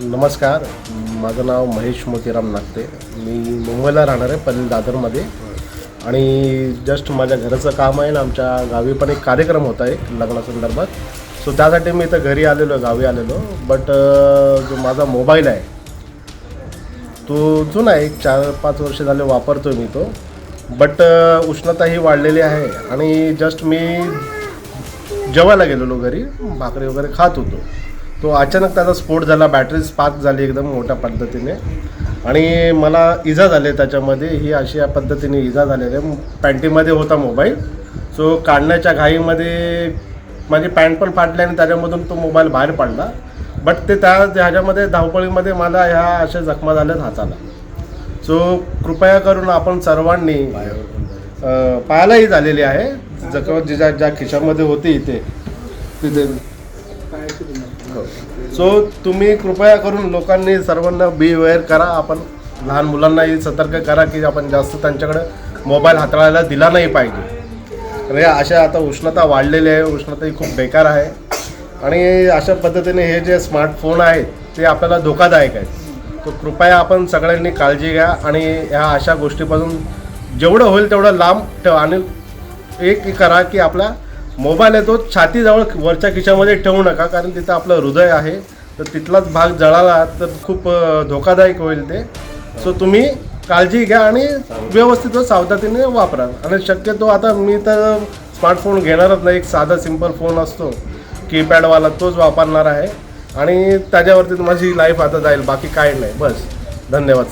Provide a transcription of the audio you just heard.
नमस्कार, माझं नाव महेश मोतीराम नागते. मी मुंबईला राहणार आहे, पनवेल दादरमध्ये. आणि जस्ट माझ्या घराचं काम आहे ना, आमच्या गावी पण एक कार्यक्रम होता एक लग्नासंदर्भात. सो त्यासाठी मी इथं घरी आलेलो, गावी आलेलो. बट जो माझा मोबाईल आहे तो जुना आहे, 4-5 वर्ष झाले वापरतो मी तो. बट उष्णता ही वाढलेली आहे आणि जस्ट मी जेवायला गेलेलो घरी, भाकरी वगैरे खात होतो. तो अचानक त्याचा स्फोट झाला, बॅटरी स्पार्क झाली एकदम मोठ्या पद्धतीने आणि मला इजा झाली त्याच्यामध्ये. ही अशी या पद्धतीने इजा झालेली आहे. पॅन्टीमध्ये होता मोबाईल, सो काढण्याच्या घाईमध्ये माझी पॅन्ट पण फाटली आणि त्याच्यामधून तो मोबाईल बाहेर पडला. बट ते ह्याच्यामध्ये धावपळीमध्ये मला ह्या अशा जखमा झाल्यात हाताला. सो कृपया करून आपण सर्वांनी पायालाही झालेली आहे जखम, ज्या खिशामध्ये होती तिथे. सो तुम्ही कृपया करून लोकांनी सर्वांना बी अवेअर करा. आपण लहान मुलांनाही सतर्क करा की आपण जास्त त्यांच्याकडे मोबाईल हाताळायला दिला नाही पाहिजे. आणि अशा आता उष्णता वाढलेली आहे, उष्णता ही खूप बेकार आहे. आणि अशा पद्धतीने हे जे स्मार्टफोन आहेत ते आपल्याला धोकादायक आहेत. तो कृपया आपण सगळ्यांनी काळजी घ्या आणि ह्या अशा गोष्टीपासून जेवढं होईल तेवढं लांब ठेवा. आणि एक करा की आपला मोबाईल आहे तो छातीजवळ वरच्या खिशामध्ये ठेवू नका, कारण तिथं आपलं हृदय आहे. तर तिथलाच भाग जळाला तर खूप धोकादायक होईल ते. सो तुम्ही काळजी घ्या आणि व्यवस्थित सावधानीने वापरा. आणि शक्यतो आता मी तर स्मार्टफोन घेणारच नाही, एक साधा सिंपल फोन असतो कीपॅडवाला तोच वापरणार आहे. आणि त्याच्यावरती माझी लाईफ आता जाईल, बाकी काय नाही. बस, धन्यवाद.